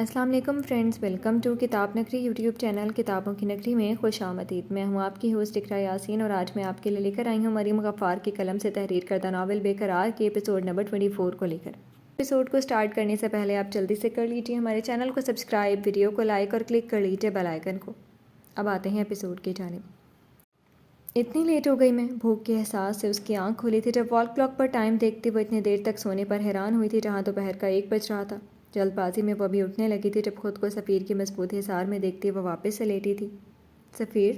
السلام علیکم friends, welcome to کتاب نگری یوٹیوب چینل کتابوں کی نگری میں خوش آمدید۔ میں ہوں آپ کی ہوسٹ اقراء یاسین اور آج میں آپ کے لیے لے کر آئی ہوں مریم غفار کی قلم سے تحریر کردہ ناول بے قرار کے ایپیسوڈ نمبر 24 کو لے کر۔ ایپیسوڈ کو سٹارٹ کرنے سے پہلے آپ جلدی سے کر لیجیے ہمارے چینل کو سبسکرائب، ویڈیو کو لائک اور کلک کر لیجیے بیل آئیکن کو۔ اب آتے ہیں ایپیسوڈ کی جانب۔ اتنی لیٹ ہو گئی میں، بھوک کے احساس سے اس کی آنکھ کھلی تھی جب وال کلاک پر ٹائم دیکھتے وہ اتنی دیر تک سونے پر حیران ہوئی تھی جہاں دوپہر کا 1 بج رہا تھا۔ جلد بازی میں وہ ابھی اٹھنے لگی تھی جب خود کو سفیر کی مضبوط حصار میں دیکھتی وہ واپس سے لیٹی تھی۔ سفیر؟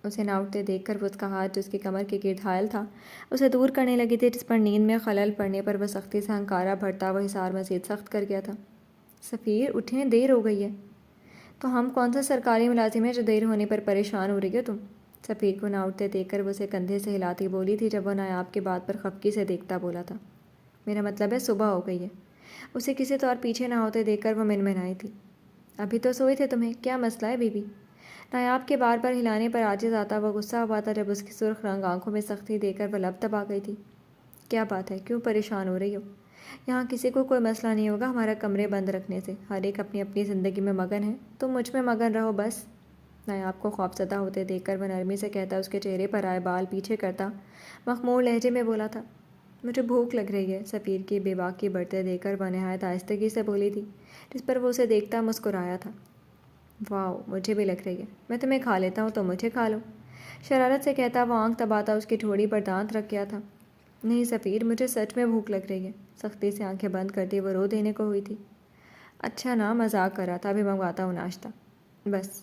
اسے نہ اٹھتے دیکھ کر وہ اس کا ہاتھ جو اس کی کمر کے گرد حائل تھا اسے دور کرنے لگی تھی، جس پر نیند میں خلل پڑنے پر وہ سختی سے ہنکارا بھرتا وہ حصار مزید سخت کر گیا تھا۔ سفیر اٹھیں، دیر ہو گئی ہے۔ تو ہم کون سا سرکاری ملازم ہے جو دیر ہونے پر پریشان ہو رہی ہو تم؟ سفیر کو نہ اٹھتے دیکھ کر وہ اسے کندھے سے ہلاتی بولی تھی جب وہ نایاب کے بات پر خفگی سے دیکھتا بولا تھا۔ میرا مطلب ہے صبح ہو گئی ہے۔ اسے کسی طور پیچھے نہ ہوتے دیکھ کر وہ منمنائی تھی۔ ابھی تو سوئے تھے تمہیں، کیا مسئلہ ہے بی بی؟ نایاب کے بار بار ہلانے پر عاجز آتا وہ غصہ ہوا تھا جب اس کی سرخ رنگ آنکھوں میں سختی دے کر وہ لب دبا گئی تھی۔ کیا بات ہے، کیوں پریشان ہو رہی ہو؟ یہاں کسی کو کوئی مسئلہ نہیں ہوگا ہمارا کمرے بند رکھنے سے، ہر ایک اپنی اپنی زندگی میں مگن ہے، تم مجھ میں مگن رہو بس۔ نایاب کو خوفزدہ ہوتے دیکھ کر وہ نرمی سے کہتا اس کے چہرے پر آئے بال پیچھے کرتا مخمور لہجے میں بولا تھا۔ مجھے بھوک لگ رہی ہے۔ سفیر کی بے باکی بڑھتے دیکھ کر وہ نہایت آہستگی سے بولی تھی، جس پر وہ اسے دیکھتا مسکرایا تھا۔ واو، مجھے بھی لگ رہی ہے، میں تمہیں کھا لیتا ہوں تو مجھے کھا لو، شرارت سے کہتا وہ آنکھ دباتا اس کی ٹھوڑی پر دانت رکھ گیا تھا۔ نہیں سفیر، مجھے سچ میں بھوک لگ رہی ہے۔ سختی سے آنکھیں بند کرتی وہ رو دینے کو ہوئی تھی۔ اچھا نا، مذاق کر رہا تھا، ابھی منگواتا ہوں ناشتہ۔ بس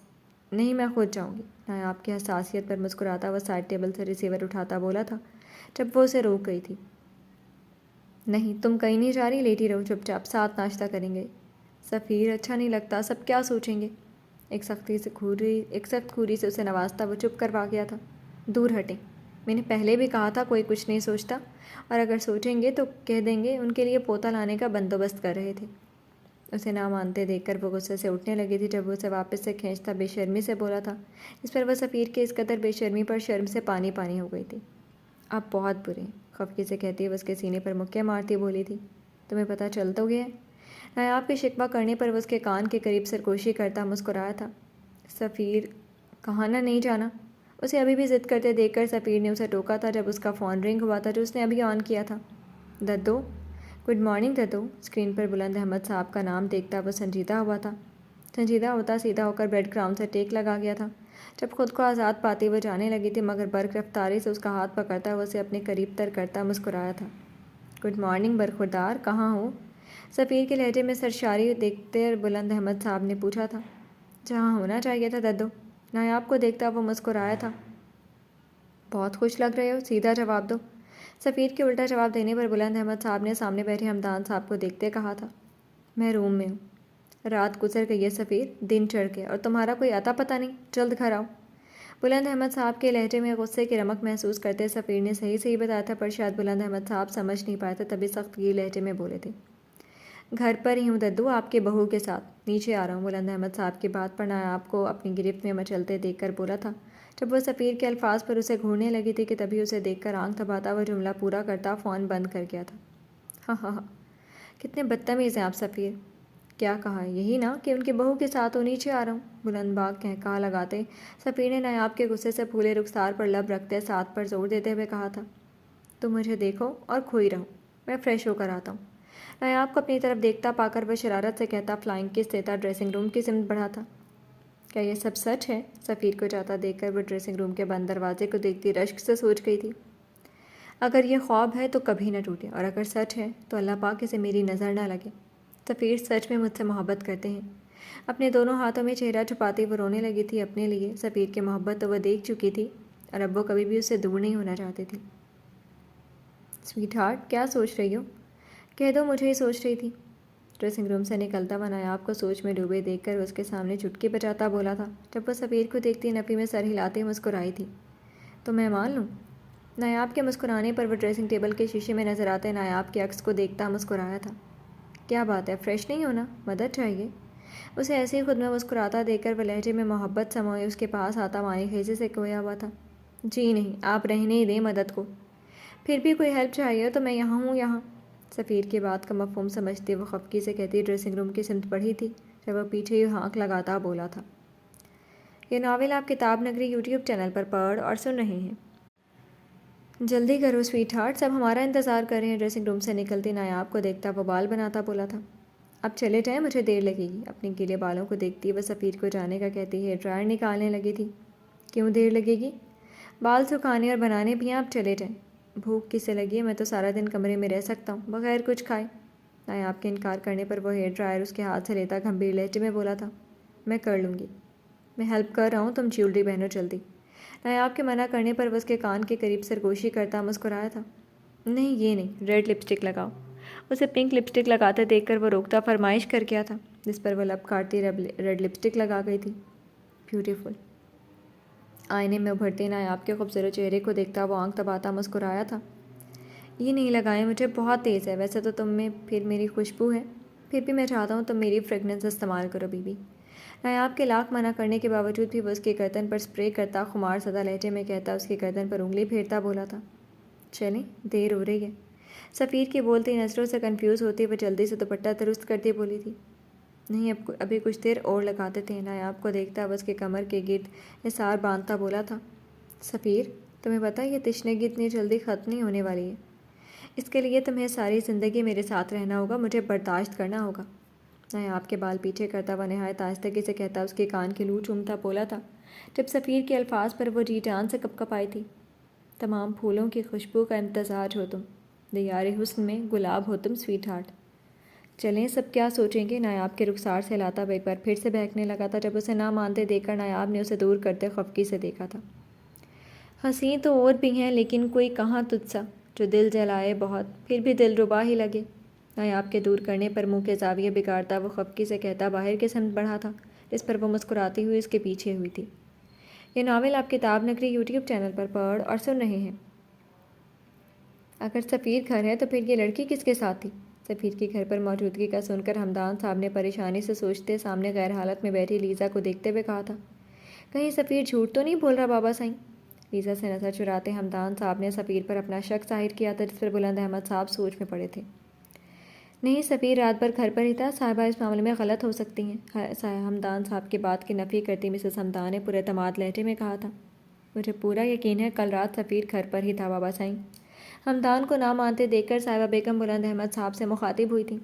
نہیں، میں خود جاؤں گی۔ نایاب کی حساسیت پر مسکراتا وہ سائڈ ٹیبل سے ریسیور اٹھاتا بولا تھا جب وہ اسے روک گئی تھی۔ نہیں، تم کہیں نہیں جا رہی، لیٹی رہو چپ چاپ، ساتھ ناشتہ کریں گے۔ سفیر، اچھا نہیں لگتا، سب کیا سوچیں گے؟ ایک سخت کھوری سے اسے نوازتا وہ چپ کروا گیا تھا۔ دور ہٹیں، میں نے پہلے بھی کہا تھا کوئی کچھ نہیں سوچتا، اور اگر سوچیں گے تو کہہ دیں گے ان کے لیے پوتا لانے کا بندوبست کر رہے تھے۔ اسے نہ مانتے دیکھ کر وہ غصے سے اٹھنے لگی تھی جب وہ اسے واپس سے کھینچتا بے شرمی سے بولا تھا، جس پر وہ سفیر کے اس قدر بے شرمی پر شرم سے پانی پانی ہو گئی تھی۔ آپ بہت برے ہیں، خفگی سے کہتی وہ اس کے سینے پر مکے مارتی بولی تھی۔ تمہیں پتہ چل تو گیا ہے؟ نایاب کے شکوہ کرنے پر وہ اس کے کان کے قریب سرگوشی کرتا مسکرایا تھا۔ سفیر، کہاں نہ نہیں جانا؟ اسے ابھی بھی ضد کرتے دیکھ کر سفیر نے اسے ٹوکا تھا جب اس کا فون رنگ ہوا تھا جو اس نے ابھی آن کیا تھا۔ ددو، گڈ مارننگ ددو۔ اسکرین پر بلند احمد صاحب کا نام دیکھتا وہ سنجیدہ ہوا تھا۔ سنجیدہ ہوتا سیدھا ہو کر بیڈ گراؤنڈ سے ٹیک لگا گیا تھا۔ جب خود کو آزاد پاتی وہ جانے لگی تھی مگر برق رفتاری سے اس کا ہاتھ پکڑتا وہ اسے اپنے قریب تر کرتا مسکرایا تھا۔ گڈ مارننگ برخوردار، کہاں ہو؟ سفیر کے لہجے میں سرشاری دیکھتے بلند احمد صاحب نے پوچھا تھا۔ جہاں ہونا چاہیے تھا ددو۔ نایاب کو دیکھتا وہ مسکرایا تھا۔ بہت خوش لگ رہے ہو، سیدھا جواب دو۔ سفیر کے الٹا جواب دینے پر بلند احمد صاحب نے سامنے بیٹھے حمدان صاحب کو دیکھتے کہا تھا، میں روم میں ہوں۔ رات گزر گئی ہے سفیر، دن چڑھ گیا اور تمہارا کوئی اتا پتہ نہیں، جلد گھر آؤ۔ بلند احمد صاحب کے لہجے میں غصے کی رمق محسوس کرتے سفیر نے صحیح بتایا تھا، پر شاید بلند احمد صاحب سمجھ نہیں پائے تھے تبھی سخت گیر لہجے میں بولے تھے، گھر پر ہی ہوں ددو، آپ کے بہو کے ساتھ، نیچے آ رہا ہوں۔ بلند احمد صاحب کی بات پر نایاب کو اپنی گرفت میں مچلتے دیکھ کر بولا تھا جب وہ سفیر کے الفاظ پر اسے گھورنے لگی تھی کہ تبھی اسے دیکھ کر آنکھ دباتا وہ جملہ پورا کرتا فون بند کر گیا تھا۔ ہاں ہاں ہاں، کتنے بدتمیز ہیں آپ سفیر۔ کیا کہا؟ یہی نا کہ ان کی بہو کے ساتھ وہ نیچے آ رہا ہوں۔ بلند باغ کہا لگاتے سفیر نے نایاب کے غصے سے پھولے رخسار پر لب رکھتے ساتھ پر زور دیتے ہوئے کہا تھا، تم مجھے دیکھو اور کھوئی رہو، میں فریش ہو کر آتا ہوں۔ نایاب کو اپنی طرف دیکھتا پا کر وہ شرارت سے کہتا فلائنگ کس دیتا ڈریسنگ روم کی سمت بڑھا تھا۔ کیا یہ سب سچ ہے؟ سفیر کو جاتا دیکھ کر وہ ڈریسنگ روم کے بند دروازے کو دیکھتی رشک سے سوچ گئی تھی، اگر یہ خواب ہے تو کبھی نہ ٹوٹے، اور اگر سچ ہے تو اللہ پاک اسے میری نظر نہ لگے۔ سفیر سچ میں مجھ سے محبت کرتے ہیں۔ اپنے دونوں ہاتھوں میں چہرہ چھپاتی وہ رونے لگی تھی اپنے لیے۔ سفیر کی محبت تو وہ دیکھ چکی تھی اور اب وہ کبھی بھی اس سے دور نہیں ہونا چاہتی تھی۔ سویٹ ہارٹ، کیا سوچ رہی ہو؟ کہہ دو، مجھے ہی سوچ رہی تھی۔ ڈریسنگ روم سے نکلتا وہ نایاب کو سوچ میں ڈوبے دیکھ کر اس کے سامنے چٹکی بجاتا بولا تھا جب وہ سفیر کو دیکھتی نفی میں سر ہلاتے مسکرائی تھی، تو میں مان لوں؟ نایاب کے مسکرانے پر وہ ڈریسنگ ٹیبل کے شیشے میں نظر آتے نایاب کے عکس کو دیکھتا مسکرایا تھا۔ کیا بات ہے، فریش نہیں ہونا؟ مدد چاہیے؟ اسے ایسے ہی خود میں مسکراتا دیکھ کر وہ لہجے میں محبت سموئے اس کے پاس آتا معنی خیزی سے کھویا ہوا تھا۔ جی نہیں، آپ رہنے ہی دیں مدد کو، پھر بھی کوئی ہیلپ چاہیے تو میں یہاں ہوں۔ یہاں سفیر کی بات کا مفہوم سمجھتے وہ خفگی سے کہتی ڈریسنگ روم کی سمت بڑھی تھی جب وہ پیچھے ہی ہانک لگاتا بولا تھا، یہ ناول آپ کتاب نگری یوٹیوب چینل پر پڑھ اور سن رہے ہیں۔ جلدی کرو سویٹ ہارٹ، سب ہمارا انتظار کر رہے ہیں۔ ڈریسنگ روم سے نکلتی نایاب کو دیکھتا وہ بال بناتا بولا تھا، اب چلے جائیں، مجھے دیر لگے گی۔ اپنے گیلے بالوں کو دیکھتی وہ سفیر کو جانے کا کہتی ہیئر ڈرائر نکالنے لگی تھی۔ کیوں دیر لگے گی؟ بال سکھانے اور بنانے بھی ہیں، آپ چلے جائیں۔ بھوک کسے لگی ہے؟ میں تو سارا دن کمرے میں رہ سکتا ہوں بغیر کچھ کھائے۔ نایاب کے انکار کرنے پر وہ ہیئر ڈرائر اس کے ہاتھ سے لیتا گھمبیر لہجے میں بولا تھا، میں کر لوں گی، میں ہیلپ کر رہا ہوں، تم جیولری پہنو جلدی۔ نایاب کے منع کرنے پر وہ اس کے کان کے قریب سرگوشی کرتا مسکرایا تھا، نہیں یہ نہیں، ریڈ لپسٹک لگاؤ۔ اسے پنک لپسٹک لگاتے دیکھ کر وہ روکتا فرمائش کر گیا تھا، جس پر وہ لب کاٹتی ریڈ لپسٹک لگا گئی تھی۔ بیوٹیفل۔ آئینے میں ابھرتے نایاب کے خوبصورت چہرے کو دیکھتا وہ آنکھ دباتا مسکرایا تھا، یہ نہیں لگائیں، مجھے بہت تیز ہے، ویسے تو تم میں پھر میری خوشبو ہے، پھر بھی میں چاہتا ہوں تم میری فریگننس استعمال کرو بی بی۔ نایاب کے لاکھ منع کرنے کے باوجود بھی وہ اس کی گردن پر سپرے کرتا خمار زدہ لہجے میں کہتا اس کی گردن پر انگلی پھیرتا بولا تھا، چلیں دیر ہو رہی ہے۔ سفیر کی بولتی نظروں سے کنفیوز ہوتی وہ جلدی سے دوپٹہ درست کرتی بولی تھی، نہیں ابھی کچھ دیر اور لگاتے تھے۔ نایاب کو دیکھتا وہ اس کے کمر کے گرد حصار باندھتا بولا تھا، سفیر تمہیں پتہ یہ تشنگی اتنی جلدی ختم نہیں ہونے والی ہے، اس کے لیے تمہیں ساری زندگی میرے ساتھ رہنا ہوگا، مجھے برداشت کرنا ہوگا۔ نایاب کے بال پیچھے کرتا وہ نہایت آہستگی سے کہتا اس کے کان کی لو چومتا بولا تھا، جب سفیر کے الفاظ پر وہ جی جان سے کپ کپ آئی تھی، تمام پھولوں کی خوشبو کا امتزاج ہو تم، دیار حسن میں گلاب ہو تم سویٹ ہارٹ۔ چلیں سب کیا سوچیں گے؟ نایاب کے رخسار سے لاتا وہ ایک بار پھر سے بہکنے لگا تھا جب اسے نہ مانتے دیکھ کر نایاب نے اسے دور کرتے خفگی سے دیکھا تھا، حسین تو اور بھی ہیں لیکن کوئی کہاں تجھ سا جو دل جلائے بہت پھر بھی دل ربا ہی لگے۔ نایاب کے دور کرنے پر منہ کے زاویے بگاڑتا وہ خفگی سے کہتا باہر کی سمت بڑھا تھا، جس پر وہ مسکراتی ہوئی اس کے پیچھے ہوئی تھی، یہ ناول آپ کتاب نگری یوٹیوب چینل پر پڑھ اور سن رہے ہیں۔ اگر سفیر گھر ہے تو پھر یہ لڑکی کس کے ساتھ تھی؟ سفیر کی گھر پر موجودگی کا سن کر ہمدان صاحب نے پریشانی سے سوچتے سامنے غیر حالت میں بیٹھی لیزا کو دیکھتے ہوئے کہا تھا، کہیں سفیر جھوٹ تو نہیں بول رہا بابا سائیں؟ لیزا سے نظر چراتے ہمدان صاحب نے سفیر پر اپنا شک ظاہر کیا تھا، جس پر بلند احمد صاحب سوچ میں پڑے تھے۔ نہیں سفیر رات بھر گھر پر ہی تھا، صاحبہ اس معاملے میں غلط ہو سکتی ہیں۔ ہمدان صاحب کی بات کی نفی کرتی مسز ہمدان نے پورے اعتماد لہجے میں کہا تھا، مجھے پورا یقین ہے کل رات سفیر گھر پر ہی تھا بابا سائیں۔ ہمدان کو نہ مانتے دیکھ کر صاحبہ بیگم بلند احمد صاحب سے مخاطب ہوئی تھی،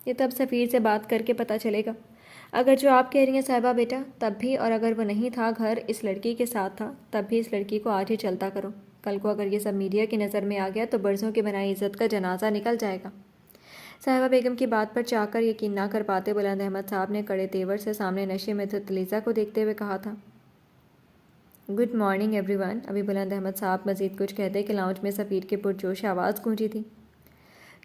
یہ تب سفیر سے بات کر کے پتہ چلے گا، اگر جو آپ کہہ رہی ہیں صاحبہ بیٹا تب بھی، اور اگر وہ نہیں تھا گھر اس لڑکی کے ساتھ تھا تب بھی، اس لڑکی کو آج ہی چلتا کرو، کل کو اگر یہ سب میڈیا کی نظر میں آ گیا تو برسوں کی بنائی عزت کا جنازہ نکل جائے گا۔ صاحبہ بیگم کی بات پر چاہ کر یقین نہ کر پاتے بلند احمد صاحب نے کڑے تیور سے سامنے نشے میں دھت لیزا کو دیکھتے ہوئے کہا تھا، گڈ مارننگ ایوری ون۔ ابھی بلند احمد صاحب مزید کچھ کہتے کہ لاؤنج میں سفیر کی پرجوش آواز گونجی تھی،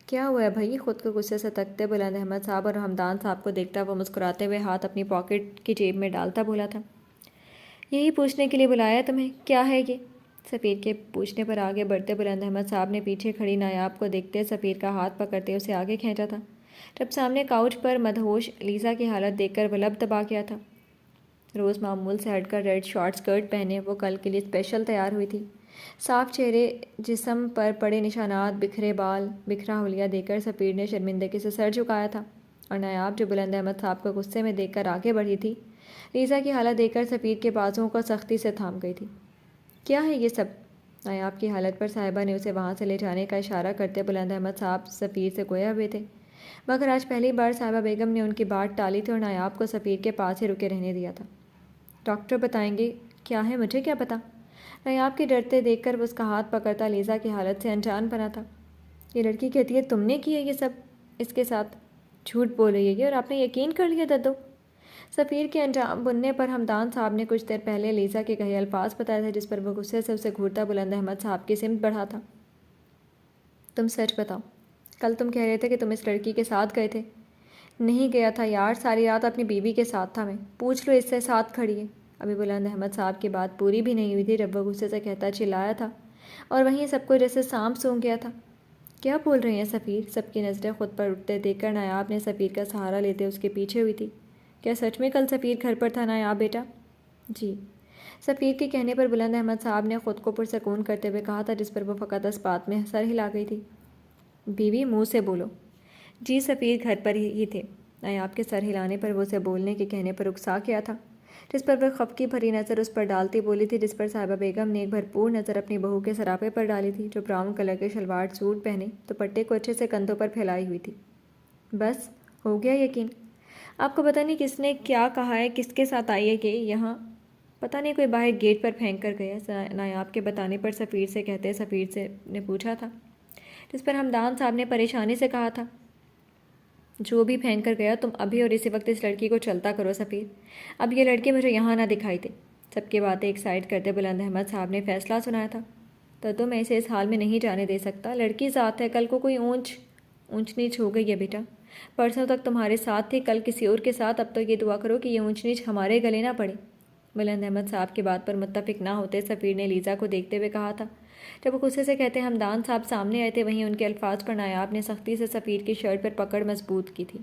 کیا ہوا ہے بھائی؟ خود کو غصے سے تکتے بلند احمد صاحب اور ہمدان صاحب کو دیکھتا وہ مسکراتے ہوئے ہاتھ اپنی پاکٹ کی جیب میں ڈالتا بولا تھا، یہی پوچھنے کے لیے بلایا تمہیں، کیا ہے یہ؟ سفیر کے پوچھنے پر آگے بڑھتے بلند احمد صاحب نے پیچھے کھڑی نایاب کو دیکھتے سفیر کا ہاتھ پکڑتے اسے آگے کھینچا تھا، جب سامنے کاؤچ پر مدہوش لیزا کی حالت دیکھ کر وہ لب دبا گیا تھا۔ روز معمول سے ہٹ کر ریڈ شارٹ سکرٹ پہنے وہ کل کے لیے اسپیشل تیار ہوئی تھی، صاف چہرے، جسم پر پڑے نشانات، بکھرے بال، بکھرا حلیہ دیکھ کر سفیر نے شرمندگی سے سر جھکایا تھا، اور نایاب جو بلند احمد صاحب کو غصے میں دیکھ کر آگے بڑھی تھی، لیزا کی حالت دیکھ کر سفیر کے بازوؤں کو سختی سے تھام گئی تھی۔ کیا ہے یہ سب؟ نایاب کی حالت پر صاحبہ نے اسے وہاں سے لے جانے کا اشارہ کرتے بلند احمد صاحب سفیر سے گویا ہوئے تھے، مگر آج پہلی بار صاحبہ بیگم نے ان کی بات ٹالی تھی اور نایاب کو سفیر کے پاس ہی رکے رہنے دیا تھا۔ ڈاکٹر بتائیں گے کیا ہے؟ مجھے کیا پتا؟ نایاب کے ڈرتے دیکھ کر وہ اس کا ہاتھ پکڑتا لیزا کی حالت سے انجان بنا تھا، یہ لڑکی کہتی ہے تم نے کی ہے یہ سب اس کے ساتھ، جھوٹ بول رہی ہے یہ، اور آپ نے یقین کر لیا ددو؟ سفیر کے انجام بننے پر ہمدان صاحب نے کچھ دیر پہلے لیزا کے کہے الفاظ بتائے تھے، جس پر وہ غصے سے اسے گھورتا بلند احمد صاحب کی سمت بڑھا تھا، تم سچ بتاؤ، کل تم کہہ رہے تھے کہ تم اس لڑکی کے ساتھ گئے تھے۔ نہیں گیا تھا یار، ساری رات اپنی بیوی کے ساتھ تھا میں، پوچھ لو اس سے، ساتھ کھڑی ہے۔ ابھی بلند احمد صاحب کی بات پوری بھی نہیں ہوئی تھی جب وہ غصے سے کہتا چلایا تھا، اور وہیں سب کو جیسے سانپ سونگھ گیا تھا، کیا بول رہے ہیں سفیر؟ سب کی نظریں خود پر اٹھتے دیکھ کر نایاب نے سفیر کا سہارا لیتے اس کے پیچھے ہوئی تھی، کیا سچ میں کل سفیر گھر پر تھا نایاب بیٹا؟ جی۔ سفیر کے کہنے پر بلند احمد صاحب نے خود کو پرسکون کرتے ہوئے کہا تھا، جس پر وہ فقط اس بات میں سر ہلا گئی تھی، بیوی منہ سے بولو۔ جی سفیر گھر پر ہی تھے۔ نایاب کے سر ہلانے پر وہ اسے بولنے کے کہنے پر اکسا کیا تھا، جس پر وہ خفقی بھری نظر اس پر ڈالتی بولی تھی، جس پر صاحبہ بیگم نے ایک بھرپور نظر اپنی بہو کے سراپے پر ڈالی تھی، جو براؤن کلر کے شلوار سوٹ پہنے دوپٹے کو اچھے سے کندھوں پر پھیلائی ہوئی تھی۔ بس ہو گیا یقین؟ آپ کو پتہ نہیں کس نے کیا کہا ہے، کس کے ساتھ آئی ہے کہ یہاں؟ پتہ نہیں کوئی باہر گیٹ پر پھینک کر گیا، نایاب کے بتانے پر سفیر سے کہتے سفیر سے نے پوچھا تھا، جس پر ہمدان صاحب نے پریشانی سے کہا تھا، جو بھی پھینک کر گیا تم ابھی اور اسی وقت اس لڑکی کو چلتا کرو سفیر، اب یہ لڑکی مجھے یہاں نہ دکھائی دے۔ سب کی باتیں ایک سائڈ کرتے بلند احمد صاحب نے فیصلہ سنایا تھا، تو میں اسے اس حال میں نہیں جانے دے سکتا، لڑکی ذات ہے، کل کو کوئی اونچ نیچ ہو گئی ہے بیٹا، پرسوں تک تمہارے ساتھ تھی، کل کسی اور کے ساتھ، اب تو یہ دعا کرو کہ یہ اونچ نیچ ہمارے گلے نہ پڑے۔ بلند احمد صاحب کی بات پر متفق نہ ہوتے سفیر نے لیزا کو دیکھتے ہوئے کہا تھا۔ جب وہ غصے سے کہتے ہمدان صاحب سامنے آئے تھے، وہیں ان کے الفاظ پر نایاب نے سختی سے سفیر کی شرٹ پر پکڑ مضبوط کی تھی۔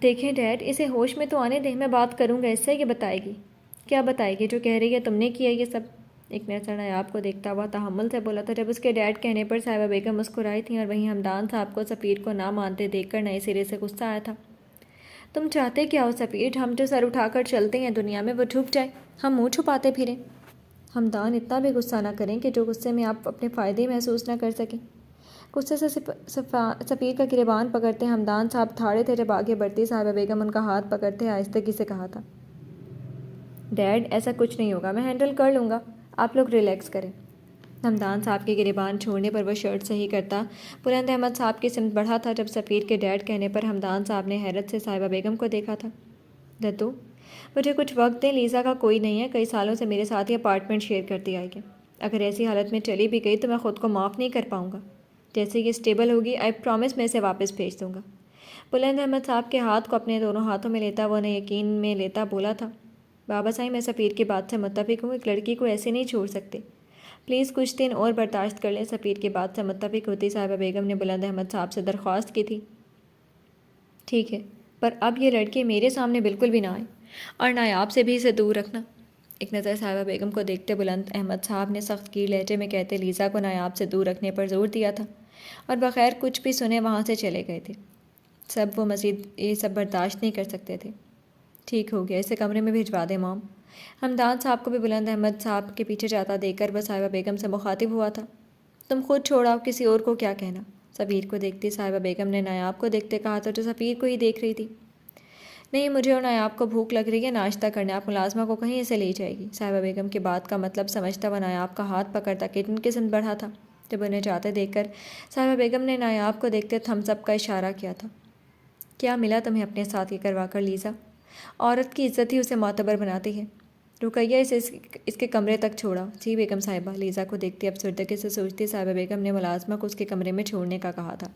دیکھیں ڈیڈ، اسے ہوش میں تو آنے دیں، میں بات کروں گا اس سے، یہ بتائے گی۔ کیا بتائے گی؟ جو کہہ رہی ہے تم نے کیا یہ سب۔ ایک نظر نایاب کو دیکھتا ہوا تحمل سے بولا تھا۔ جب اس کے ڈیڈ کہنے پر صاحبہ بیگم مسکرائی تھیں، اور وہیں ہمدان صاحب کو سفیر کو نہ مانتے دیکھ کر نئے سرے سے غصہ آیا تھا۔ تم چاہتے کیا ہو سفیر؟ ہم جو سر اٹھا کر چلتے ہیں دنیا میں وہ جھک جائے، ہم منہ چھپاتے پھریں؟ ہمدان اتنا بھی غصہ نہ کریں کہ جو غصے میں آپ اپنے فائدے محسوس نہ کر سکیں۔ غصے سے سفیر کا گریبان پکڑتے ہمدان صاحب تھاڑے تھے، جب آگے بڑھتی صاحبہ بیگم ان کا ہاتھ پکڑتے آہستگی سے کہا تھا، ڈیڈ ایسا کچھ نہیں ہوگا، میں ہینڈل کر لوں گا، آپ لوگ ریلیکس کریں۔ ہمدان صاحب کے گریبان چھوڑنے پر وہ شرٹ صحیح کرتا بلند احمد صاحب کی سمت بڑھا تھا، جب سفیر کے ڈیڈ کہنے پر ہمدان صاحب نے حیرت سے صاحبہ بیگم کو دیکھا تھا۔ دتو مجھے کچھ وقت دیں، لیزا کا کوئی نہیں ہے، کئی سالوں سے میرے ساتھ ہی اپارٹمنٹ شیئر کرتی آئی ہے، اگر ایسی حالت میں چلی بھی گئی تو میں خود کو معاف نہیں کر پاؤں گا، جیسے یہ اسٹیبل ہوگی آئی پرامس میں اسے واپس بھیج دوں گا۔ بلند احمد صاحب کے ہاتھ کو اپنے دونوں ہاتھوں میں لیتا وہ انہیں یقین میں لیتا بولا تھا، بابا صاحب میں سفیر کی بات سے متفق ہوں، ایک لڑکی کو ایسے نہیں چھوڑ سکتے، پلیز کچھ دن اور برداشت کر لیں۔ سفیر کی بات سے متفق ہوتی صاحبہ بیگم نے بلند احمد صاحب سے درخواست کی تھی، ٹھیک ہے، پر اب یہ لڑکی میرے سامنے بالکل بھی نہ آئے، اور نایاب سے بھی اسے دور رکھنا۔ ایک نظر صاحبہ بیگم کو دیکھتے بلند احمد صاحب نے سخت گیر لہجے میں کہتے لیزا کو نایاب سے دور رکھنے پر زور دیا تھا، اور بغیر کچھ بھی سنے وہاں سے چلے گئے تھے۔ وہ مزید یہ سب برداشت نہیں کر سکتے تھے۔ ٹھیک ہو گیا، اسے کمرے میں بھجوا دے مام۔ ہمدان صاحب کو بھی بلند احمد صاحب کے پیچھے جاتا دیکھ کر وہ صاحبہ بیگم سے مخاطب ہوا تھا، تم خود چھوڑاؤ، کسی اور کو کیا کہنا۔ سفیر کو دیکھتی صاحبہ بیگم نے نایاب کو دیکھتے کہا تھا، جو سفیر کو ہی دیکھ رہی تھی، نہیں مجھے اور نایاب کو بھوک لگ رہی ہے، ناشتہ کرنے آپ ملازمہ کو کہیں اسے لے جائے گی۔ صاحبہ بیگم کی بات کا مطلب سمجھتا ہوا نایاب کا ہاتھ پکڑتا کچن کی سمت بڑھا تھا، جب انہیں جاتے دیکھ کر صاحبہ بیگم نے نایاب کو دیکھتے تھمس اپ کا اشارہ کیا تھا۔ کیا ملا تمہیں اپنے ساتھ یہ کروا کر لیزا؟ عورت کی عزت ہی اسے معتبر بناتی ہے، رقیہ اسے اس کے کمرے تک چھوڑا۔ جی بیگم صاحبہ، لیزا کو دیکھتی افسردگی سے سوچتی صاحبہ بیگم نے ملازمہ کو اس کے کمرے میں چھوڑنے کا کہا تھا۔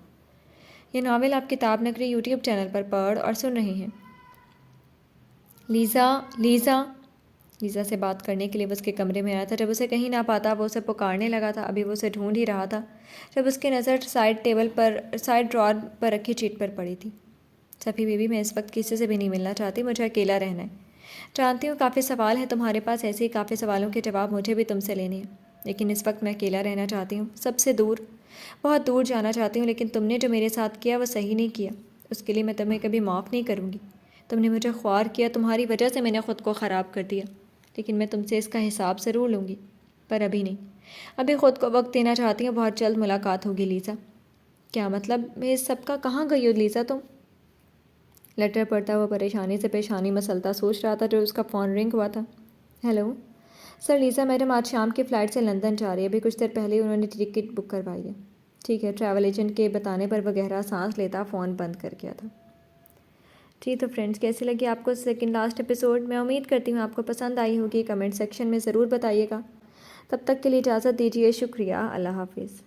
یہ ناول آپ کتاب نگری یوٹیوب چینل پر پڑھ اور سن رہے ہیں۔ لیزا سے بات کرنے کے لیے وہ اس کے کمرے میں آیا تھا، جب اسے کہیں نہ پاتا وہ اسے پکارنے لگا تھا، ابھی وہ اسے ڈھونڈ ہی رہا تھا جب اس کی نظر سائڈ ڈرار پر رکھی چیٹ پر پڑی تھی۔ صفی بیوی، میں اس وقت کسی سے بھی نہیں ملنا چاہتی، مجھے اکیلا رہنا ہے۔ جانتی ہوں کافی سوال ہیں تمہارے پاس، ایسے ہی کافی سوالوں کے جواب مجھے بھی تم سے لینے ہیں، لیکن اس وقت میں اکیلا رہنا چاہتی ہوں، سب سے دور، بہت دور جانا چاہتی ہوں، لیکن تم نے جو میرے ساتھ کیا وہ صحیح نہیں کیا، اس کے لیے میں تمہیں کبھی معاف نہیں کروں گی۔ تم نے مجھے خوار کیا، تمہاری وجہ سے میں نے خود کو خراب کر دیا، لیکن میں تم سے اس کا حساب ضرور لوں گی، پر ابھی نہیں، ابھی خود کو وقت دینا چاہتی ہوں، بہت جلد ملاقات ہوگی لیزا۔ کیا مطلب؟ میں اس سب کا کہاں گئی ہو لیزا تم؟ لیٹر پڑھتا وہ پریشانی سے پیشانی مسلتا سوچ رہا تھا، جو اس کا فون رنگ ہوا تھا۔ ہیلو سر، لیزا میڈم آج شام کی فلائٹ سے لندن جا رہی ہے، ابھی کچھ دیر پہلے ہی انہوں نے ٹکٹ بک کروائی ہے۔ ٹھیک ہے، ٹریول ایجنٹ کے بتانے پر وہ گہرا سانس لیتا فون بند کر گیا تھا۔ جی تو فرینڈز، کیسی لگی آپ کو سیکنڈ لاسٹ ایپیسوڈ؟ میں امید کرتی ہوں آپ کو پسند آئی ہوگی، کمنٹ سیکشن میں ضرور بتائیے گا۔ تب تک کے لیے اجازت دیجیے، شکریہ، اللہ حافظ۔